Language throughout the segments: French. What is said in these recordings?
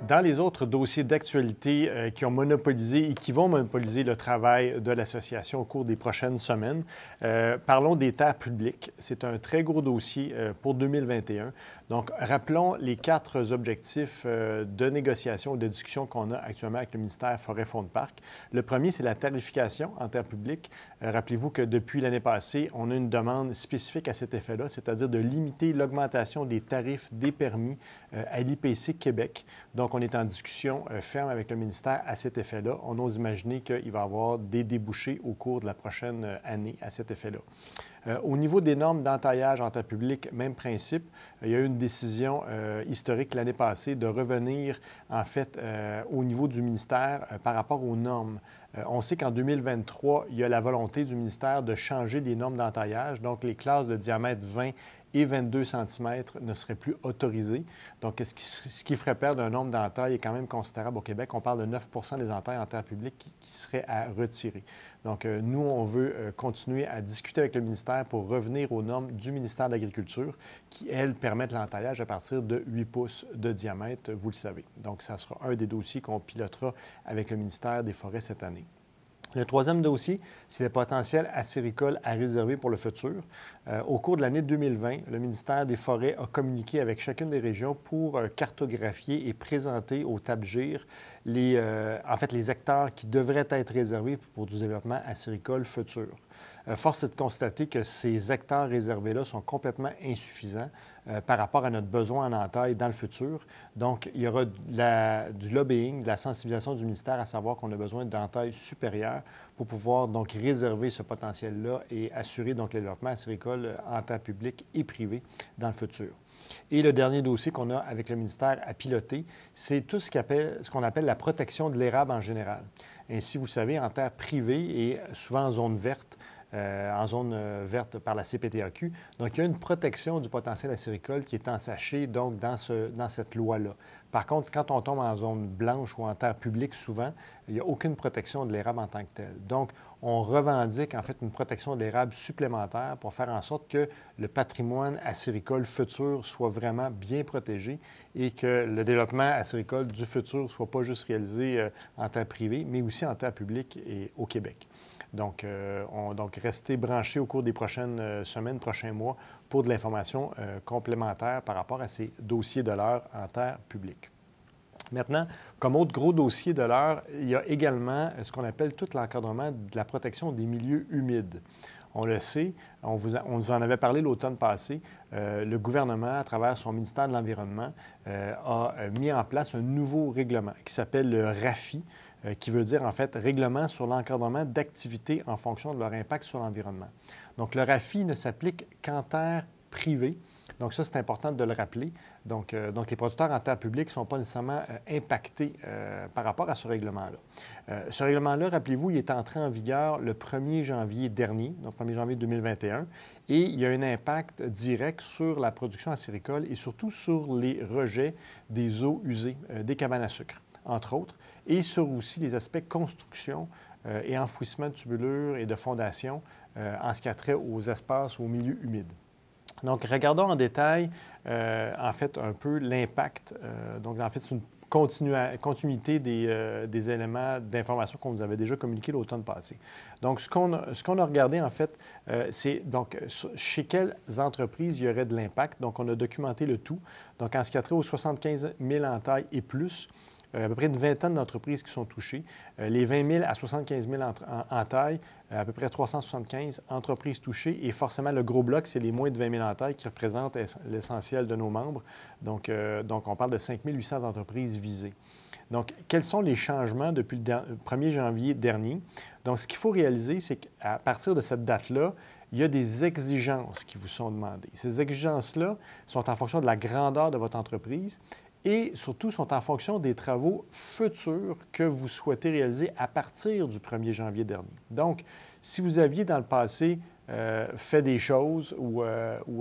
Dans les autres dossiers d'actualité qui ont monopolisé et qui vont monopoliser le travail de l'Association au cours des prochaines semaines, parlons des terres publiques. C'est un très gros dossier pour 2021. Donc, rappelons les 4 objectifs de négociation et de discussion qu'on a actuellement avec le ministère Forêt-Fonds de Parc. Le premier, c'est la tarification en terres publiques. Rappelez-vous que depuis l'année passée, on a une demande spécifique à cet effet-là, c'est-à-dire de limiter l'augmentation des tarifs des permis à l'IPC Québec. Donc, on est en discussion ferme avec le ministère à cet effet-là. On ose imaginer qu'il va y avoir des débouchés au cours de la prochaine année à cet effet-là. Au niveau des normes d'entaillage en terre publique, même principe. Il y a eu une décision historique l'année passée de revenir, en fait, au niveau du ministère par rapport aux normes. On sait qu'en 2023, il y a la volonté du ministère de changer les normes d'entaillage. Donc, les classes de diamètre 20 et 22 cm ne seraient plus autorisées. Donc, ce qui ferait perdre un nombre d'entailles est quand même considérable au Québec. On parle de 9 des entailles en terre publique qui seraient à retirer. Donc, nous, on veut continuer à discuter avec le ministère pour revenir aux normes du ministère de l'Agriculture qui, elles, permettent l'entaillage à partir de 8 pouces de diamètre, vous le savez. Donc, ça sera un des dossiers qu'on pilotera avec le ministère des Forêts cette année. Le troisième dossier, c'est le potentiel acéricole à réserver pour le futur. Au cours de l'année 2020, le ministère des Forêts a communiqué avec chacune des régions pour cartographier et présenter au TABGIR les hectares qui devraient être réservés pour du développement acéricole futur. Force est de constater que ces hectares réservés-là sont complètement insuffisants par rapport à notre besoin en entaille dans le futur. Donc, il y aura du lobbying, de la sensibilisation du ministère à savoir qu'on a besoin d'entailles supérieures pour pouvoir donc réserver ce potentiel-là et assurer donc le développement acéricole en terre publique et privée dans le futur. Et le dernier dossier qu'on a avec le ministère à piloter, c'est tout ce qu'on appelle la protection de l'érable en général. Ainsi, vous savez, en terre privée et souvent en zone verte, verte par la CPTAQ. Donc, il y a une protection du potentiel acéricole qui est ensachée donc, dans cette loi-là. Par contre, quand on tombe en zone blanche ou en terre publique, souvent, il n'y a aucune protection de l'érable en tant que tel. Donc, on revendique en fait une protection de l'érable supplémentaire pour faire en sorte que le patrimoine acéricole futur soit vraiment bien protégé et que le développement acéricole du futur ne soit pas juste réalisé en terre privée, mais aussi en terre publique et au Québec. Donc, restez branchés au cours des prochaines semaines, prochains mois, pour de l'information complémentaire par rapport à ces dossiers de l'heure en terre publique. Maintenant, comme autre gros dossier de l'heure, il y a également ce qu'on appelle tout l'encadrement de la protection des milieux humides. On le sait, on vous en avait parlé l'automne passé, le gouvernement, à travers son ministère de l'Environnement, a mis en place un nouveau règlement qui s'appelle le RAFI, qui veut dire, en fait, Règlement sur l'encadrement d'activités en fonction de leur impact sur l'environnement. Donc, le RAFI ne s'applique qu'en terre privée. Donc, ça, c'est important de le rappeler. Donc les producteurs en terre publique ne sont pas nécessairement impactés par rapport à ce règlement-là. Ce règlement-là, rappelez-vous, il est entré en vigueur le 1er janvier dernier, donc 1er janvier 2021, et il y a un impact direct sur la production acéricole et surtout sur les rejets des eaux usées, des cabanes à sucre, entre autres, et sur aussi les aspects construction et enfouissement de tubulures et de fondations en ce qui a trait aux espaces ou aux milieux humides. Donc, regardons en détail, en fait, un peu l'impact. Donc, en fait, c'est une continuité des éléments d'information qu'on vous avait déjà communiqués l'automne passé. Donc, ce qu'on a regardé, en fait, c'est donc chez quelles entreprises il y aurait de l'impact. Donc, on a documenté le tout. Donc, en ce qui a trait aux 75 000 entailles et plus, à peu près une vingtaine d'entreprises qui sont touchées. Les 20 000 à 75 000 en taille, à peu près 375 entreprises touchées. Et forcément, le gros bloc, c'est les moins de 20 000 en taille qui représentent l'essentiel de nos membres. Donc on parle de 5 800 entreprises visées. Donc, quels sont les changements depuis le 1er janvier dernier? Donc, ce qu'il faut réaliser, c'est qu'à partir de cette date-là, il y a des exigences qui vous sont demandées. Ces exigences-là sont en fonction de la grandeur de votre entreprise et surtout sont en fonction des travaux futurs que vous souhaitez réaliser à partir du 1er janvier dernier. Donc, si vous aviez dans le passé fait des choses ou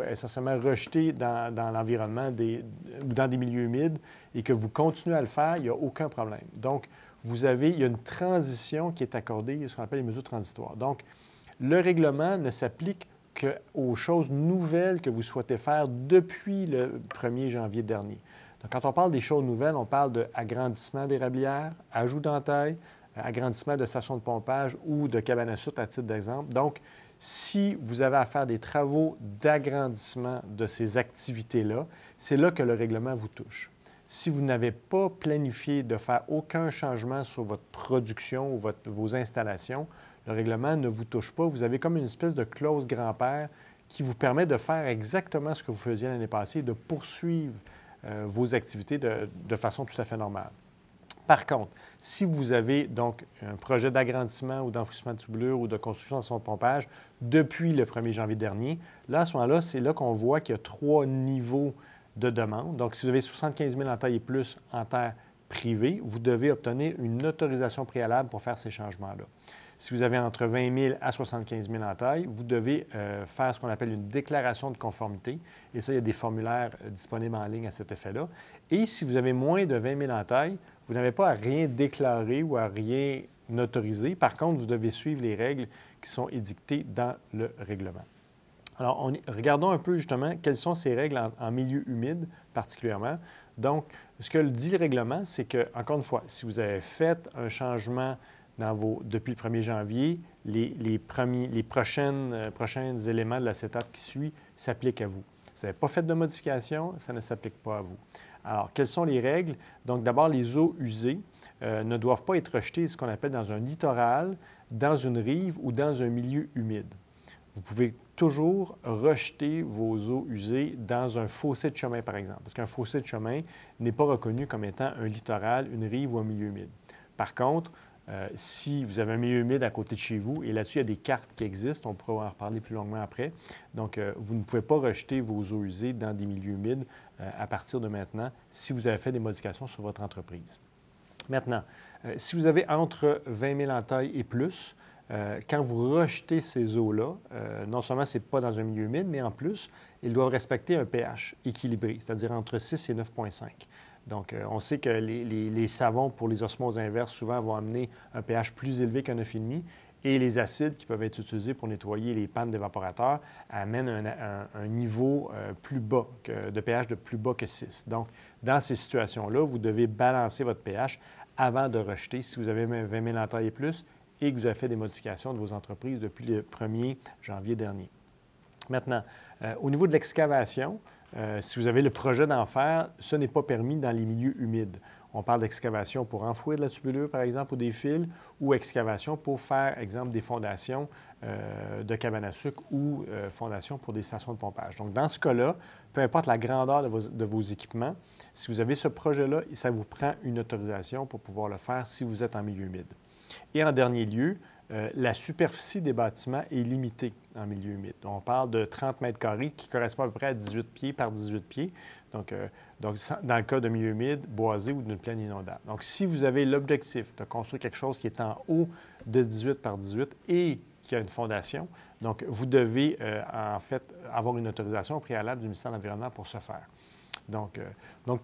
essentiellement rejeté dans l'environnement ou dans des milieux humides et que vous continuez à le faire, il n'y a aucun problème. Donc, il y a une transition qui est accordée, ce qu'on appelle les mesures transitoires. Donc, le règlement ne s'applique qu'aux choses nouvelles que vous souhaitez faire depuis le 1er janvier dernier. Donc, quand on parle des choses nouvelles, on parle d'agrandissement d'érablières, ajout d'entailles, agrandissement de stations de pompage ou de cabane à sucre à titre d'exemple. Donc, si vous avez à faire des travaux d'agrandissement de ces activités-là, c'est là que le règlement vous touche. Si vous n'avez pas planifié de faire aucun changement sur votre production ou vos installations, le règlement ne vous touche pas. Vous avez comme une espèce de clause grand-père qui vous permet de faire exactement ce que vous faisiez l'année passée, de poursuivre vos activités de façon tout à fait normale. Par contre, si vous avez donc un projet d'agrandissement ou d'enfouissement de tublure ou de construction de son pompage depuis le 1er janvier dernier, là, à ce moment-là, c'est là qu'on voit qu'il y a 3 niveaux de demande. Donc, si vous avez 75 000 en taille et plus en terre privée, vous devez obtenir une autorisation préalable pour faire ces changements-là. Si vous avez entre 20 000 à 75 000 en taille, vous devez faire ce qu'on appelle une déclaration de conformité. Et ça, il y a des formulaires disponibles en ligne à cet effet-là. Et si vous avez moins de 20 000 en taille, vous n'avez pas à rien déclarer ou à rien autoriser. Par contre, vous devez suivre les règles qui sont édictées dans le règlement. Alors, regardons un peu justement quelles sont ces règles en milieu humide particulièrement. Donc, ce que dit le règlement, c'est que, encore une fois, si vous avez fait un changement depuis le 1er janvier, les prochains éléments de l'acétate qui suit s'appliquent à vous. Si vous n'avez pas fait de modification, ça ne s'applique pas à vous. Alors, quelles sont les règles? Donc, d'abord, les eaux usées ne doivent pas être rejetées, ce qu'on appelle dans un littoral, dans une rive ou dans un milieu humide. Vous pouvez toujours rejeter vos eaux usées dans un fossé de chemin, par exemple, parce qu'un fossé de chemin n'est pas reconnu comme étant un littoral, une rive ou un milieu humide. Par contre, si vous avez un milieu humide à côté de chez vous, et là-dessus, il y a des cartes qui existent, on pourra en reparler plus longuement après. Donc, vous ne pouvez pas rejeter vos eaux usées dans des milieux humides à partir de maintenant si vous avez fait des modifications sur votre entreprise. Maintenant, si vous avez entre 20 000 en taille et plus, quand vous rejetez ces eaux-là, non seulement ce n'est pas dans un milieu humide, mais en plus, ils doivent respecter un pH équilibré, c'est-à-dire entre 6 et 9,5. Donc, on sait que les savons pour les osmoses inverses souvent vont amener un pH plus élevé qu'un 9,5 et les acides qui peuvent être utilisés pour nettoyer les pannes d'évaporateurs amènent un niveau plus bas, de pH de plus bas que 6. Donc, dans ces situations-là, vous devez balancer votre pH avant de rejeter si vous avez 20 000 en taille et plus et que vous avez fait des modifications de vos entreprises depuis le 1er janvier dernier. Maintenant, au niveau de l'excavation, si vous avez le projet d'en faire, ce n'est pas permis dans les milieux humides. On parle d'excavation pour enfouir de la tubulure, par exemple, ou des fils, ou excavation pour faire, exemple, des fondations de cabane à sucre ou fondations pour des stations de pompage. Donc, dans ce cas-là, peu importe la grandeur de vos équipements, si vous avez ce projet-là, ça vous prend une autorisation pour pouvoir le faire si vous êtes en milieu humide. Et en dernier lieu, la superficie des bâtiments est limitée en milieu humide. On parle de 30 mètres carrés qui correspond à peu près à 18 pieds par 18 pieds. Donc, dans le cas de milieu humide, boisé ou d'une plaine inondable. Donc, si vous avez l'objectif de construire quelque chose qui est en haut de 18 par 18 et qui a une fondation, donc vous devez en fait avoir une autorisation préalable du ministère de l'Environnement pour ce faire. Donc,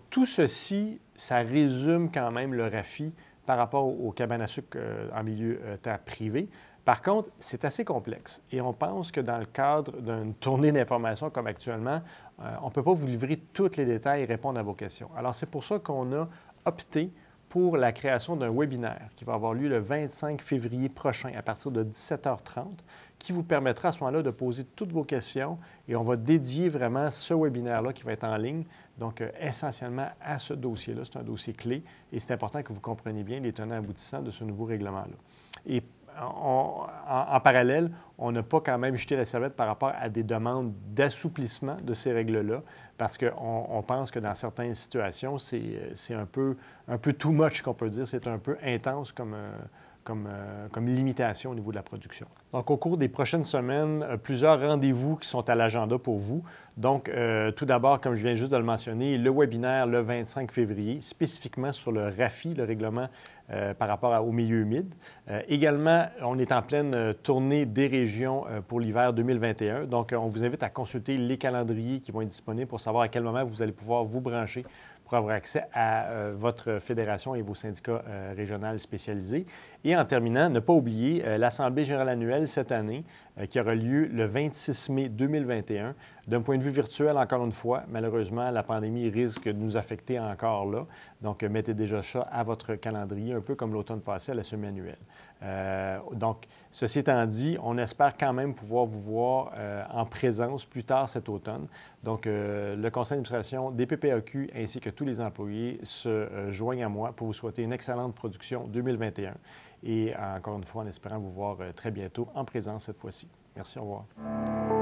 tout ceci, ça résume quand même le RAFI par rapport aux cabanes à sucre en milieu terre privé. Par contre, c'est assez complexe et on pense que dans le cadre d'une tournée d'informations comme actuellement, on ne peut pas vous livrer tous les détails et répondre à vos questions. Alors, c'est pour ça qu'on a opté pour la création d'un webinaire qui va avoir lieu le 25 février prochain à partir de 17h30, qui vous permettra à ce moment-là de poser toutes vos questions et on va dédier vraiment ce webinaire-là qui va être en ligne, donc essentiellement à ce dossier-là. C'est un dossier clé et c'est important que vous compreniez bien les tenants aboutissants de ce nouveau règlement-là. Et en parallèle, on n'a pas quand même jeté la serviette par rapport à des demandes d'assouplissement de ces règles-là, parce qu'on pense que dans certaines situations, c'est un peu too much qu'on peut dire, c'est un peu intense comme limitation au niveau de la production. Donc, au cours des prochaines semaines, plusieurs rendez-vous qui sont à l'agenda pour vous. Donc, tout d'abord, comme je viens juste de le mentionner, le webinaire le 25 février, spécifiquement sur le RAFI, le règlement par rapport au milieu humide. Également, on est en pleine tournée des régions pour l'hiver 2021. Donc, on vous invite à consulter les calendriers qui vont être disponibles pour savoir à quel moment vous allez pouvoir vous brancher pour pour avoir accès à votre fédération et vos syndicats régionaux spécialisés. Et en terminant, ne pas oublier l'Assemblée générale annuelle cette année qui aura lieu le 26 mai 2021. D'un point de vue virtuel, encore une fois, malheureusement, la pandémie risque de nous affecter encore là. Donc, mettez déjà ça à votre calendrier, un peu comme l'automne passé à la semi-annuelle. Donc, ceci étant dit, on espère quand même pouvoir vous voir en présence plus tard cet automne. Donc, le conseil d'administration des PPAQ ainsi que tous les employés se joignent à moi pour vous souhaiter une excellente production 2021. Et encore une fois, en espérant vous voir très bientôt en présence cette fois-ci. Merci, au revoir.